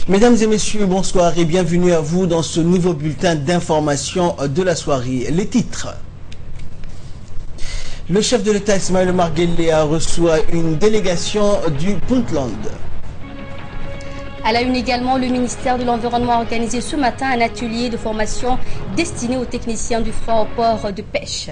Mesdames et messieurs, bonsoir et bienvenue à vous dans ce nouveau bulletin d'information de la soirée. Les titres. Le chef de l'État Ismaël Omar Guelleh a reçu une délégation du Puntland. À la une également, le ministère de l'Environnement a organisé ce matin un atelier de formation destiné aux techniciens du froid au port de pêche.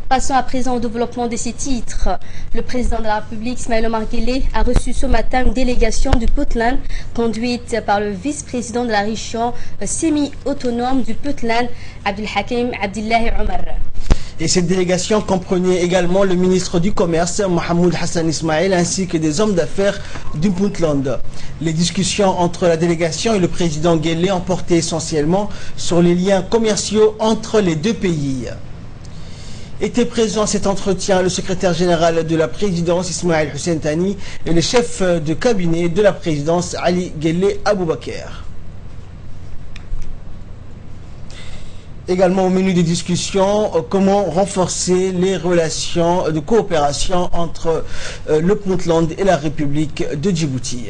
Passons à présent au développement de ces titres. Le président de la République, Ismaël Omar Guelleh, a reçu ce matin une délégation du Puntland conduite par le vice-président de la région semi-autonome du Puntland, Abdelhakim Abdillahi Omar. Et cette délégation comprenait également le ministre du Commerce, Mohamed Hassan Ismail, ainsi que des hommes d'affaires du Puntland. Les discussions entre la délégation et le président Guelleh ont porté essentiellement sur les liens commerciaux entre les deux pays. Était présent à cet entretien le secrétaire général de la présidence Ismaël Hussein Tani et le chef de cabinet de la présidence Ali Guelleh Aboubakar. Également au menu des discussions, comment renforcer les relations de coopération entre le Puntland et la République de Djibouti.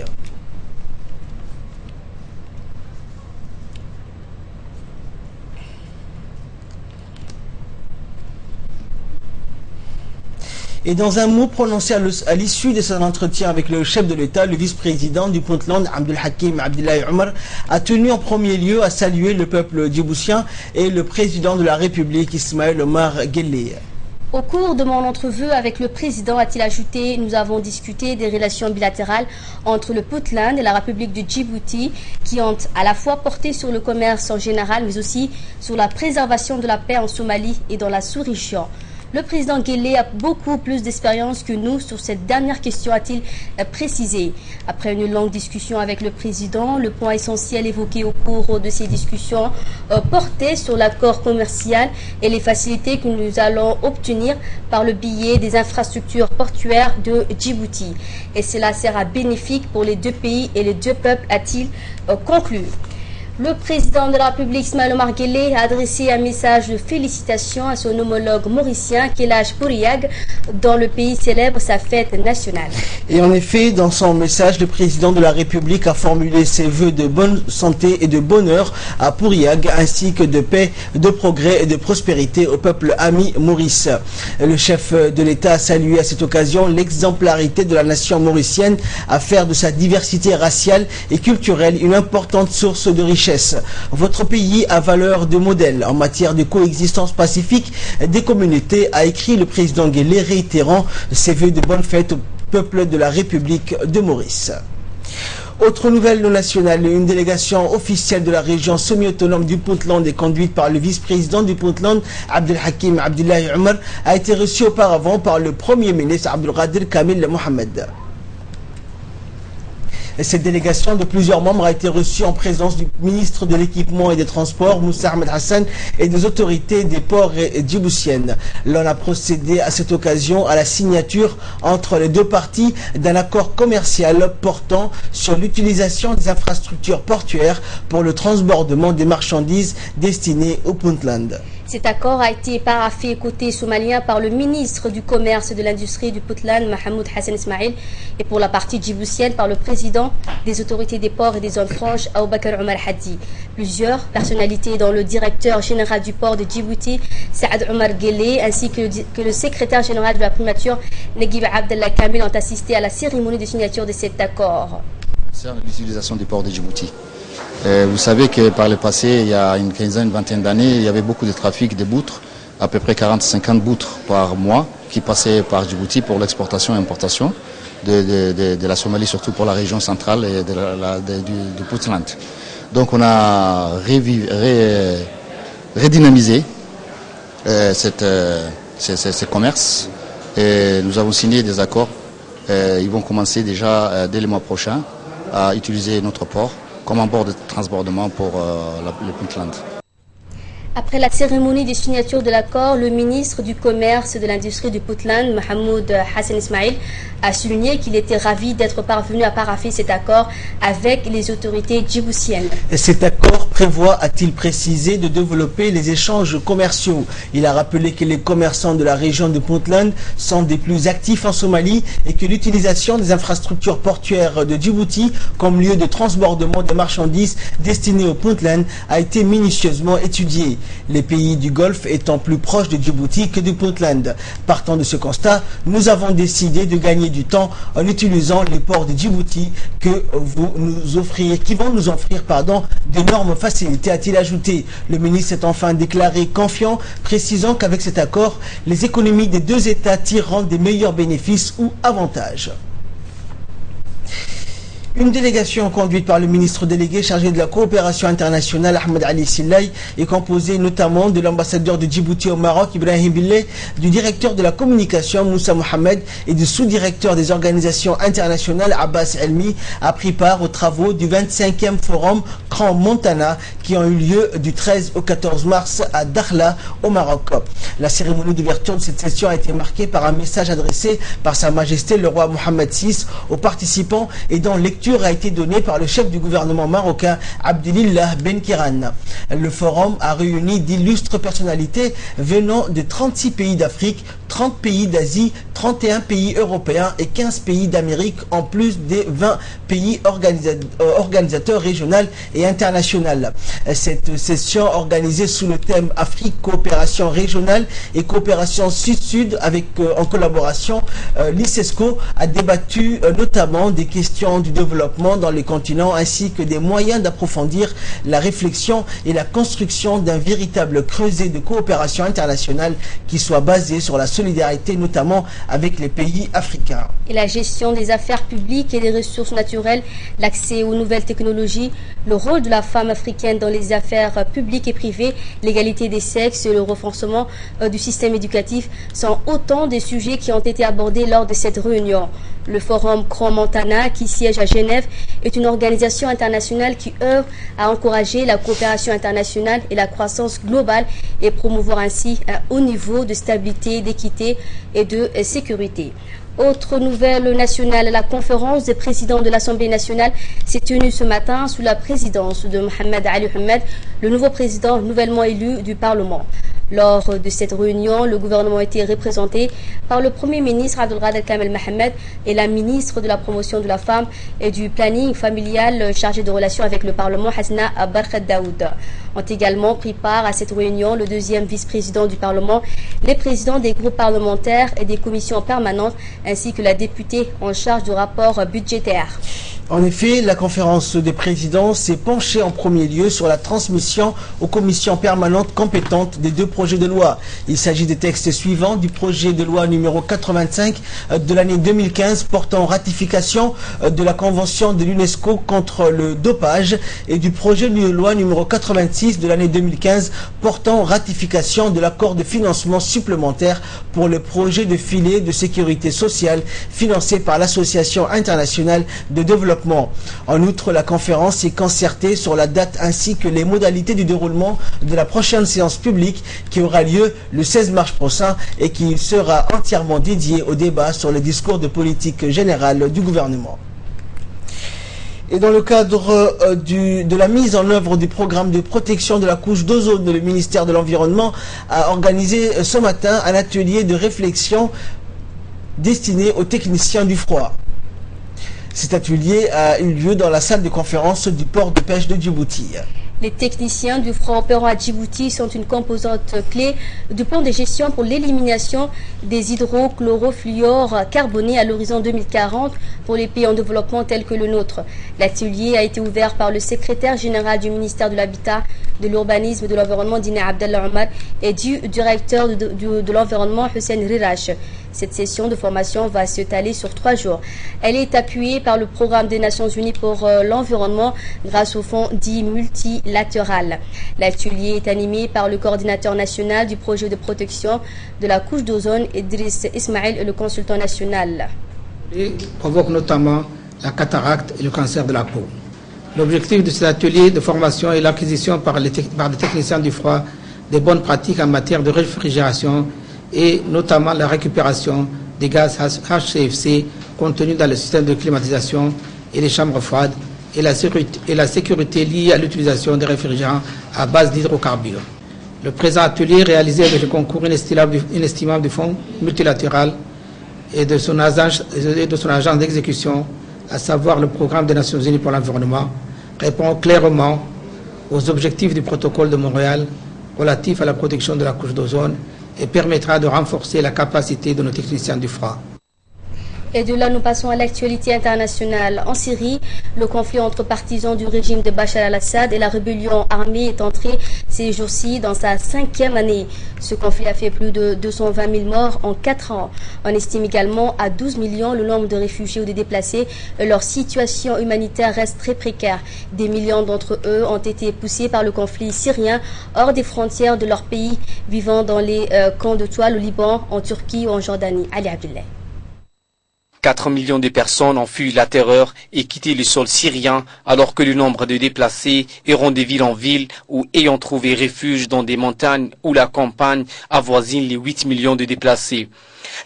Et dans un mot prononcé à l'issue de son entretien avec le chef de l'État, le vice-président du Puntland, Abdelhakim Abdillahi Omar, a tenu en premier lieu à saluer le peuple djiboutien et le président de la République, Ismaël Omar Guelleh. Au cours de mon entrevue avec le président, a-t-il ajouté, nous avons discuté des relations bilatérales entre le Puntland et la République de Djibouti qui ont à la fois porté sur le commerce en général, mais aussi sur la préservation de la paix en Somalie et dans la sous-région. Le président Guelleh a beaucoup plus d'expérience que nous sur cette dernière question, a-t-il précisé. Après une longue discussion avec le président, le point essentiel évoqué au cours de ces discussions portait sur l'accord commercial et les facilités que nous allons obtenir par le biais des infrastructures portuaires de Djibouti. Et cela sera bénéfique pour les deux pays et les deux peuples, a-t-il conclu. Le président de la République, Ismaël Omar Guelleh, a adressé un message de félicitations à son homologue mauricien, Kelaj Pouriag, dont le pays célèbre sa fête nationale. Et en effet, dans son message, le président de la République a formulé ses vœux de bonne santé et de bonheur à Pouriag, ainsi que de paix, de progrès et de prospérité au peuple ami maurice. Le chef de l'État a salué à cette occasion l'exemplarité de la nation mauricienne à faire de sa diversité raciale et culturelle une importante source de richesse. Votre pays a valeur de modèle en matière de coexistence pacifique des communautés, a écrit le président Guelleh, réitérant ses vœux de bonne fête au peuple de la République de Maurice. Autre nouvelle nationale, une délégation officielle de la région semi-autonome du Puntland et conduite par le vice-président du Puntland, Abdelhakim Abdillahi Omar, a été reçue auparavant par le premier ministre Abdelkader Kamil Mohamed. Cette délégation de plusieurs membres a été reçue en présence du ministre de l'Équipement et des Transports, Moussa Ahmed Hassan, et des autorités des ports djiboutiennes. L'on a procédé à cette occasion à la signature entre les deux parties d'un accord commercial portant sur l'utilisation des infrastructures portuaires pour le transbordement des marchandises destinées au Puntland. Cet accord a été paraphé côté somalien par le ministre du Commerce et de l'Industrie du Puntland, Mohamed Hassan Ismail, et pour la partie djiboutienne par le président des autorités des ports et des zones franches, Aboubakar Omar Hadi. Plusieurs personnalités, dont le directeur général du port de Djibouti, Saad Omar Guelleh, ainsi que le secrétaire général de la primature, Naguib Abdallah Kamil, ont assisté à la cérémonie de signature de cet accord. C'est l'utilisation du port de Djibouti. Vous savez que par le passé, il y a une quinzaine, vingtaine d'années, il y avait beaucoup de trafic de boutres, à peu près 40-50 boutres par mois qui passaient par Djibouti pour l'exportation et importation de la Somalie, surtout pour la région centrale et du Puntland. Donc on a redynamisé ce commerce et nous avons signé des accords. Ils vont commencer déjà dès le mois prochain à utiliser notre port comme un port de transbordement pour le Puntland. Après la cérémonie de signature de l'accord, le ministre du Commerce et de l'Industrie du Puntland, Mahmoud Hassan Ismail, a souligné qu'il était ravi d'être parvenu à parapher cet accord avec les autorités djiboutiennes. Cet accord prévoit, a-t-il précisé, de développer les échanges commerciaux. Il a rappelé que les commerçants de la région de Puntland sont des plus actifs en Somalie et que l'utilisation des infrastructures portuaires de Djibouti comme lieu de transbordement de marchandises destinées au Puntland a été minutieusement étudiée. Les pays du Golfe étant plus proches de Djibouti que du Puntland. Partant de ce constat, nous avons décidé de gagner du temps en utilisant les ports de Djibouti qui vont nous offrir d'énormes facilités, a-t-il ajouté. Le ministre s'est enfin déclaré confiant, précisant qu'avec cet accord, les économies des deux États tireront des meilleurs bénéfices ou avantages. Une délégation conduite par le ministre délégué chargé de la coopération internationale, Ahmed Ali Sillay, est composée notamment de l'ambassadeur de Djibouti au Maroc, Ibrahim Billeh, du directeur de la communication, Moussa Mohamed, et du sous-directeur des organisations internationales, Abbas Elmi, a pris part aux travaux du 25e forum Grand Montana qui ont eu lieu du 13 au 14 mars à Dakhla, au Maroc. La cérémonie d'ouverture de cette session a été marquée par un message adressé par Sa Majesté le roi Mohamed VI aux participants et dont lecture a été donnée par le chef du gouvernement marocain, Abdelillah Ben Kiran. Le forum a réuni d'illustres personnalités venant de 36 pays d'Afrique, 30 pays d'Asie, 31 pays européens et 15 pays d'Amérique, en plus des 20 pays organisateurs régionaux et internationaux. Cette session organisée sous le thème Afrique, coopération régionale et coopération sud-sud en collaboration, l'ICESCO a débattu notamment des questions du développement dans les continents ainsi que des moyens d'approfondir la réflexion et la construction d'un véritable creuset de coopération internationale qui soit basé sur la solidarité, notamment avec les pays africains. Et la gestion des affaires publiques et des ressources naturelles, l'accès aux nouvelles technologies, le rôle de la femme africaine dans les affaires publiques et privées, l'égalité des sexes et le renforcement du système éducatif sont autant des sujets qui ont été abordés lors de cette réunion. Le Forum Grand Montana, qui siège à Genève, est une organisation internationale qui œuvre à encourager la coopération internationale et la croissance globale et promouvoir ainsi un haut niveau de stabilité, d'équité et de sécurité. Autre nouvelle nationale, la conférence des présidents de l'Assemblée nationale s'est tenue ce matin sous la présidence de Mohamed Ali Mohamed, le nouveau président nouvellement élu du Parlement. Lors de cette réunion, le gouvernement a été représenté par le Premier ministre Abdelkader Kamel Mohamed et la ministre de la promotion de la femme et du planning familial chargée de relations avec le Parlement, Hasna Barkhat Daoud. Ont également pris part à cette réunion le deuxième vice-président du Parlement, les présidents des groupes parlementaires et des commissions permanentes, ainsi que la députée en charge du rapport budgétaire. En effet, la conférence des présidents s'est penchée en premier lieu sur la transmission aux commissions permanentes compétentes des deux projets de loi. Il s'agit des textes suivants: du projet de loi numéro 85 de l'année 2015 portant ratification de la Convention de l'UNESCO contre le dopage et du projet de loi numéro 86 de l'année 2015 portant ratification de l'accord de financement supplémentaire pour le projet de filet de sécurité sociale financé par l'Association internationale de développement. En outre, la conférence est concertée sur la date ainsi que les modalités du déroulement de la prochaine séance publique qui aura lieu le 16 mars prochain et qui sera entièrement dédiée au débat sur le discours de politique générale du gouvernement. Et dans le cadre de la mise en œuvre du programme de protection de la couche d'ozone, le ministère de l'Environnement a organisé ce matin un atelier de réflexion destiné aux techniciens du froid. Cet atelier a eu lieu dans la salle de conférence du port de pêche de Djibouti. Les techniciens du froid opérant à Djibouti sont une composante clé du plan de gestion pour l'élimination des hydrochlorofluors carbonés à l'horizon 2040 pour les pays en développement tels que le nôtre. L'atelier a été ouvert par le secrétaire général du ministère de l'Habitat, de l'Urbanisme et de l'Environnement, Dina Abdallah Omar, et du directeur de l'Environnement, Hussein Rirache. Cette session de formation va s'étaler sur 3 jours. Elle est appuyée par le programme des Nations Unies pour l'environnement grâce au fonds dit multilatéral. L'atelier est animé par le coordinateur national du projet de protection de la couche d'ozone, Idriss Ismail, et le consultant national. Il provoque notamment la cataracte et le cancer de la peau. L'objectif de cet atelier de formation est l'acquisition par des techniciens du froid des bonnes pratiques en matière de réfrigération et notamment la récupération des gaz HCFC contenus dans le système de climatisation et les chambres froides et la sécurité liée à l'utilisation des réfrigérants à base d'hydrocarbures. Le présent atelier, réalisé avec le concours inestimable du Fonds multilatéral et de son agence d'exécution, à savoir le Programme des Nations Unies pour l'environnement, répond clairement aux objectifs du protocole de Montréal relatif à la protection de la couche d'ozone et permettra de renforcer la capacité de nos techniciens du froid. Et de là, nous passons à l'actualité internationale. En Syrie, le conflit entre partisans du régime de Bachar al-Assad et la rébellion armée est entré ces jours-ci dans sa 5e année. Ce conflit a fait plus de 220 000 morts en 4 ans. On estime également à 12 millions le nombre de réfugiés ou de déplacés. Leur situation humanitaire reste très précaire. Des millions d'entre eux ont été poussés par le conflit syrien hors des frontières de leur pays, vivant dans les camps de toile au Liban, en Turquie ou en Jordanie. Ali Abdullah. 4 millions de personnes ont fui la terreur et quitté le sol syrien, alors que le nombre de déplacés errant de ville en ville ou ayant trouvé refuge dans des montagnes ou la campagne avoisine les 8 millions de déplacés.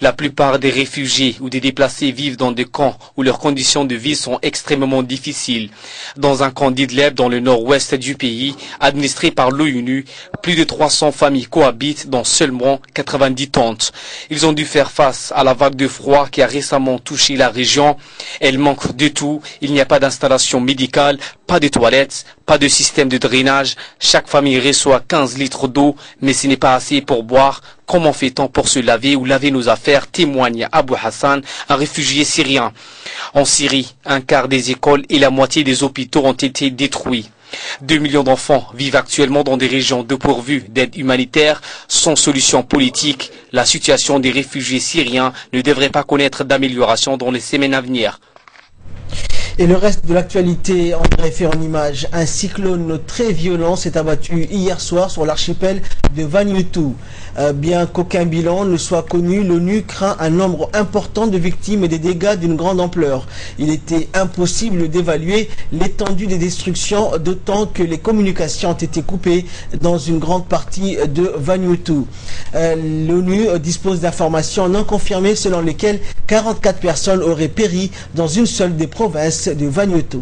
La plupart des réfugiés ou des déplacés vivent dans des camps où leurs conditions de vie sont extrêmement difficiles. Dans un camp d'Idlib dans le nord-ouest du pays, administré par l'ONU, plus de 300 familles cohabitent dans seulement 90 tentes. Ils ont dû faire face à la vague de froid qui a récemment touché la région. Elle manque de tout. Il n'y a pas d'installation médicale, pas de toilettes, pas de système de drainage. Chaque famille reçoit 15 litres d'eau, mais ce n'est pas assez pour boire. Comment fait-on pour se laver ou laver nos affaires, témoigne Abou Hassan, un réfugié syrien. En Syrie, un quart des écoles et la moitié des hôpitaux ont été détruits. 2 millions d'enfants vivent actuellement dans des régions dépourvues d'aide humanitaire. Sans solution politique, la situation des réfugiés syriens ne devrait pas connaître d'amélioration dans les semaines à venir. Et le reste de l'actualité, André fait en image. Un cyclone très violent s'est abattu hier soir sur l'archipel de Vanuatu. Bien qu'aucun bilan ne soit connu, l'ONU craint un nombre important de victimes et des dégâts d'une grande ampleur. Il était impossible d'évaluer l'étendue des destructions, d'autant que les communications ont été coupées dans une grande partie de Vanuatu. L'ONU dispose d'informations non confirmées selon lesquelles 44 personnes auraient péri dans une seule des provinces de Vanuatu.